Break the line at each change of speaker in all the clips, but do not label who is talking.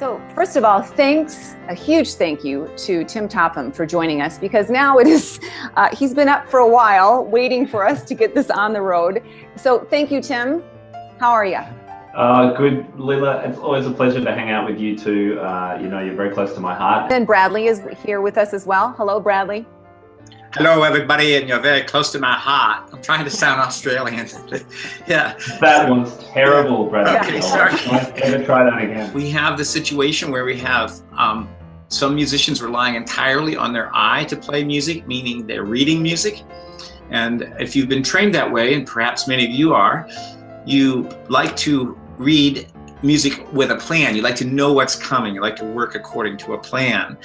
So first of all, thanks, a huge thank you to Tim Topham for joining us, because now it is, he's been up for a while waiting for us to get this on the road. So thank you, Tim. How are you?
Good, Leila. It's always a pleasure to hang out with you two. You know, you're very close to my heart.
And Bradley is here with us as well. Hello, Bradley.
Hello, everybody, and you're very close to my heart. I'm trying to sound Australian. Yeah.
That was terrible, Bradley.
Okay, sorry.
Never try that again.
We have the situation where we have some musicians relying entirely on their eye to play music, meaning they're reading music. And if you've been trained that way, and perhaps many of you are, you like to read music with a plan. You like to know what's coming. You like to work according to a plan.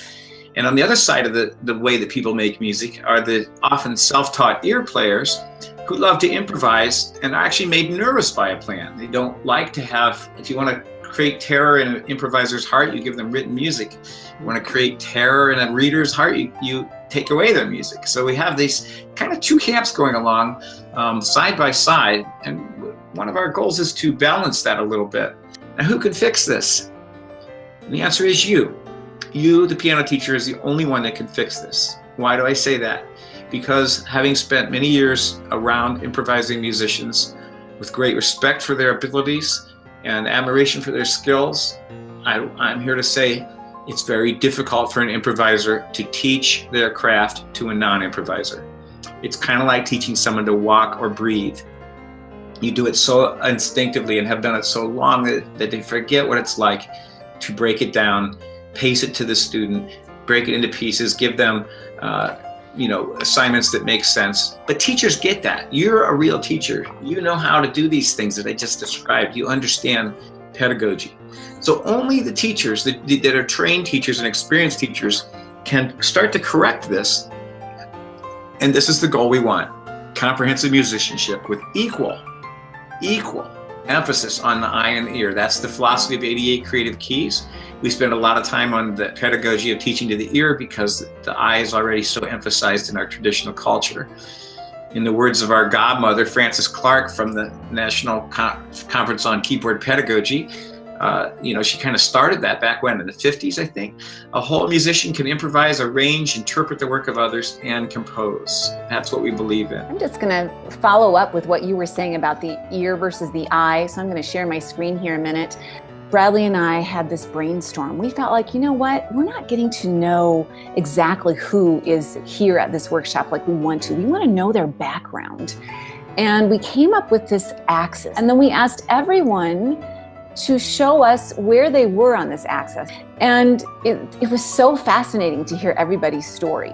And on the other side of the way that people make music are the often self-taught ear players who love to improvise and are actually made nervous by a plan. They don't like to have, if you want to create terror in an improviser's heart, you give them written music. You want to create terror in a reader's heart, you take away their music. So we have these kind of two camps going along side by side. And one of our goals is to balance that a little bit. Now, who can fix this? And the answer is you. You, the piano teacher, is the only one that can fix this. Why do I say that? Because having spent many years around improvising musicians with great respect for their abilities and admiration for their skills, I'm here to say it's very difficult for an improviser to teach their craft to a non-improviser. It's kind of like teaching someone to walk or breathe. You do it so instinctively and have done it so long that they forget what it's like to break it down, pace it to the student, break it into pieces, give them assignments that make sense. But teachers get that. You're a real teacher. You know how to do these things that I just described. You understand pedagogy. So only the teachers that are trained teachers and experienced teachers can start to correct this. And this is the goal we want. Comprehensive musicianship with equal emphasis on the eye and the ear. That's the philosophy of 88 creative keys. We spend a lot of time on the pedagogy of teaching to the ear because the eye is already so emphasized in our traditional culture. In the words of our godmother, Frances Clark, from the National Conference on Keyboard Pedagogy, she kind of started that back when, in the 50s, I think. A whole musician can improvise, arrange, interpret the work of others, and compose. That's what we believe in.
I'm just going to follow up with what you were saying about the ear versus the eye. So I'm going to share my screen here a minute. Bradley and I had this brainstorm. We felt like, you know what? We're not getting to know exactly who is here at this workshop like we want to. We want to know their background. And we came up with this axis. And then we asked everyone to show us where they were on this axis. And it was so fascinating to hear everybody's story.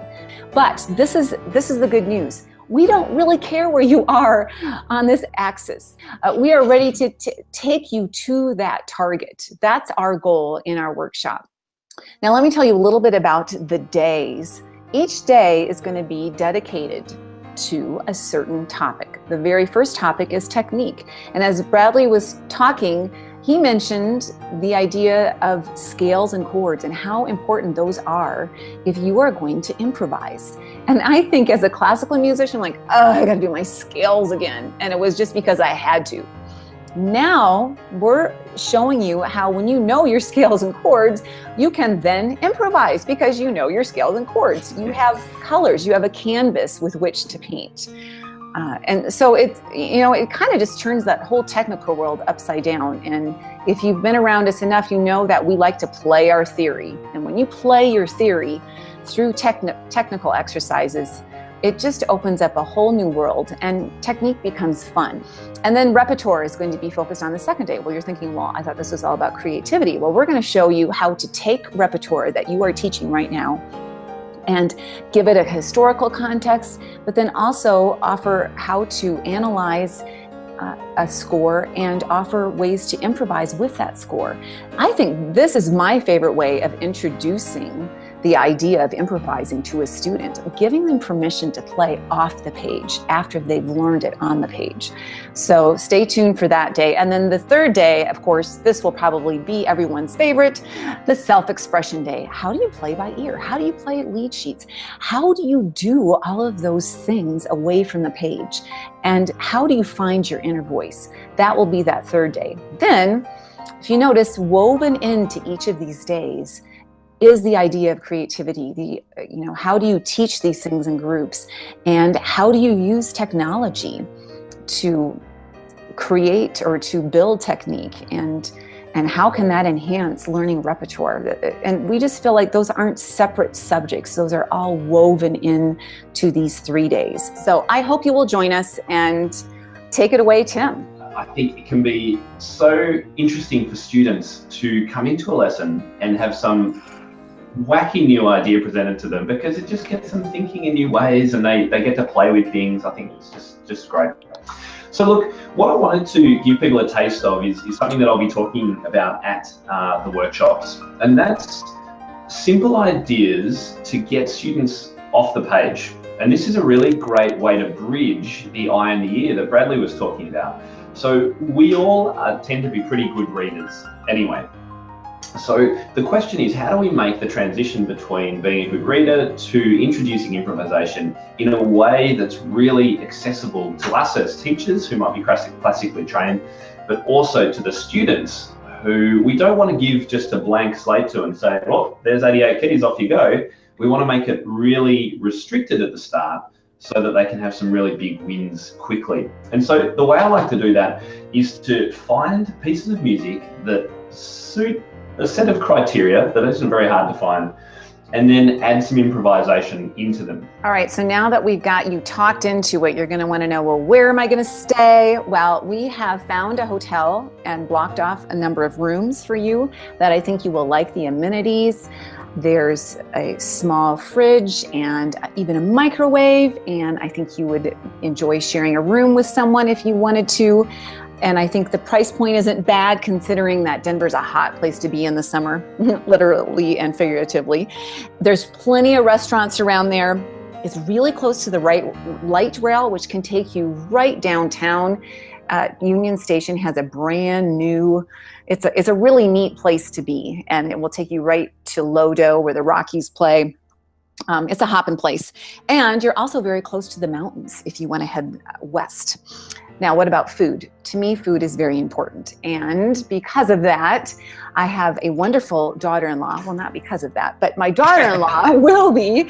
But this is the good news. We don't really care where you are on this axis. We are ready to take you to that target. That's our goal in our workshop. Now, let me tell you a little bit about the days. Each day is going to be dedicated to a certain topic. The very first topic is technique. And as Bradley was talking, he mentioned the idea of scales and chords and how important those are if you are going to improvise. And I think as a classical musician, like, oh, I gotta do my scales again. And it was just because I had to. Now we're showing you how when you know your scales and chords, you can then improvise because you know your scales and chords. You have colors, you have a canvas with which to paint. And so it kind of just turns that whole technical world upside down. And if you've been around us enough, you know that we like to play our theory. And when you play your theory through technical exercises, it just opens up a whole new world and technique becomes fun. And then repertoire is going to be focused on the second day. Well, you're thinking, well, I thought this was all about creativity. Well, we're going to show you how to take repertoire that you are teaching right now and give it a historical context, but then also offer how to analyze a score and offer ways to improvise with that score. I think this is my favorite way of introducing the idea of improvising to a student, giving them permission to play off the page after they've learned it on the page. So stay tuned for that day. And then the third day, of course, this will probably be everyone's favorite, the self-expression day. How do you play by ear? How do you play lead sheets? How do you do all of those things away from the page? And how do you find your inner voice? That will be that third day. Then if you notice, woven into each of these days is the idea of creativity. How do you teach these things in groups, and how do you use technology to create or to build technique, and how can that enhance learning repertoire? And we just feel like those aren't separate subjects. Those are all woven into these 3 days. So I hope you will join us, and take it away, Tim.
I think it can be so interesting for students to come into a lesson and have some wacky new idea presented to them, because it just gets them thinking in new ways, and they get to play with things. I think it's just great. So look, what I wanted to give people a taste of is something that I'll be talking about at the workshops, and that's simple ideas to get students off the page. And this is a really great way to bridge the eye and the ear that Bradley was talking about. So we all tend to be pretty good readers anyway. So the question is, how do we make the transition between being a good reader to introducing improvisation in a way that's really accessible to us as teachers who might be classically trained, but also to the students who we don't want to give just a blank slate to and say, well, there's 88 keys, off you go. We want to make it really restricted at the start so that they can have some really big wins quickly. And so the way I like to do that is to find pieces of music that suit a set of criteria that isn't very hard to find, and then add some improvisation into them.
All right, so now that we've got you talked into it, you're going to want to know, well, where am I going to stay? Well, we have found a hotel and blocked off a number of rooms for you that I think you will like the amenities. There's a small fridge and even a microwave, and I think you would enjoy sharing a room with someone if you wanted to. And I think the price point isn't bad, considering that Denver's a hot place to be in the summer, literally and figuratively. There's plenty of restaurants around there. It's really close to the light rail, which can take you right downtown. Union Station has a brand new, it's a really neat place to be, and it will take you right to Lodo, where the Rockies play. It's a hopping place. And you're also very close to the mountains if you want to head west. Now, what about food? To me, food is very important. And because of that, I have a wonderful daughter-in-law. Well, not because of that, but my daughter-in-law will be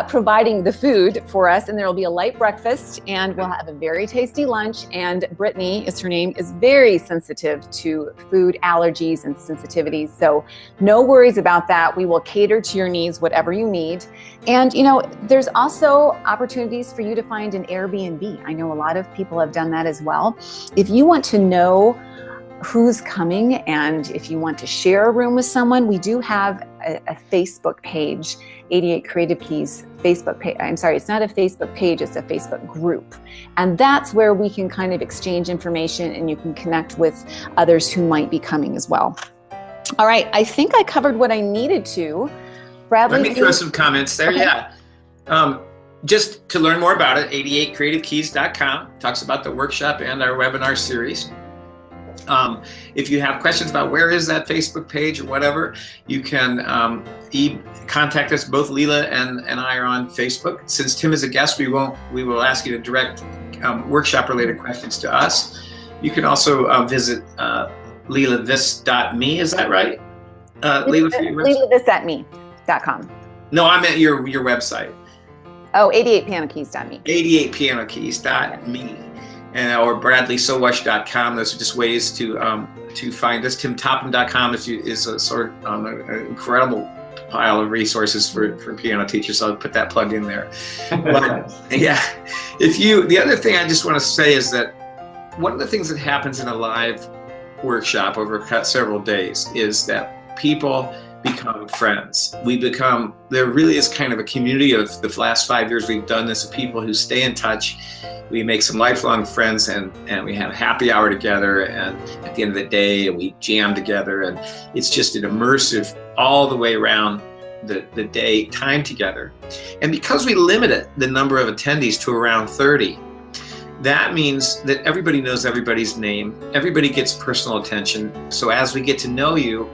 providing the food for us. And there will be a light breakfast, and we'll have a very tasty lunch. And Brittany is her name, is very sensitive to food allergies and sensitivities. So no worries about that. We will cater to your needs, whatever you need. And, there's also opportunities for you to find an Airbnb. I know a lot of people have done that as well. If you want to know who's coming, and if you want to share a room with someone, we do have a Facebook page, 88 Creative Keys Facebook page. I'm sorry, it's not a Facebook page, it's a Facebook group. And that's where we can kind of exchange information, and you can connect with others who might be coming as well. All right, I think I covered what I needed to. Bradley,
let me throw some comments there. Okay. Yeah. Just to learn more about it, 88creativekeys.com talks about the workshop and our webinar series. If you have questions about where is that Facebook page or whatever, you can contact us. Both Leila and I are on Facebook. Since Tim is a guest, we will ask you to direct workshop related questions to us. You can also visit leilaviss.me. Is that right? Leila,
leilaviss.me.com.
No, I meant your website.
Oh, 88pianokeys.me.
88pianokeys.me. Or bradleysowash.com. Those are just ways to find us. TimTopham.com is a sort of an incredible pile of resources for piano teachers. So I'll put that plug in there. But yeah, the other thing I just want to say is that one of the things that happens in a live workshop over several days is that people become friends. There really is kind of a community of the last 5 years we've done this, of people who stay in touch. We make some lifelong friends, and we have happy hour together, and at the end of the day we jam together, and it's just an immersive all the way around the day time together. And because we limit the number of attendees to around 30, that means that everybody knows everybody's name, everybody gets personal attention. So as we get to know you,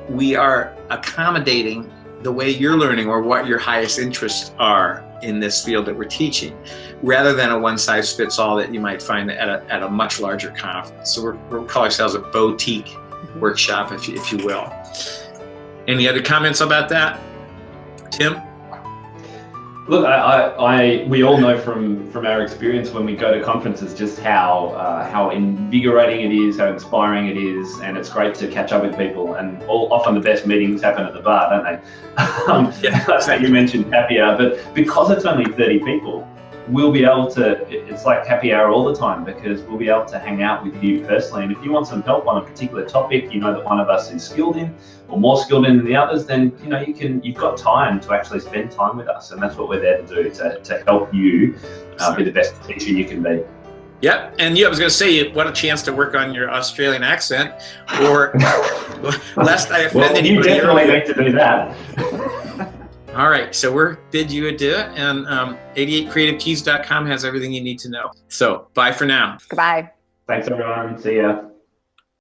we are accommodating the way you're learning or what your highest interests are in this field that we're teaching, rather than a one-size-fits-all that you might find at a much larger conference. So we call ourselves a boutique workshop, if you will. Any other comments about that, Tim?
Look, we all know from our experience when we go to conferences just how invigorating it is, how inspiring it is, and it's great to catch up with people. And often the best meetings happen at the bar, don't they? Like you mentioned happy hour, but because it's only 30 people, we'll be able to, it's like happy hour all the time, because we'll be able to hang out with you personally. And if you want some help on a particular topic, you know that one of us is skilled in or more skilled in than the others, then you've got time to actually spend time with us. And that's what we're there to do, to help you be the best teacher you can be.
Yep, and I was going to say, what a chance to work on your Australian accent, or lest I offend anybody.
You definitely need to do that.
All right, so we're bid you adieu, and 88creativekeys.com has everything you need to know. So bye for now.
Goodbye.
Thanks, everyone. See ya.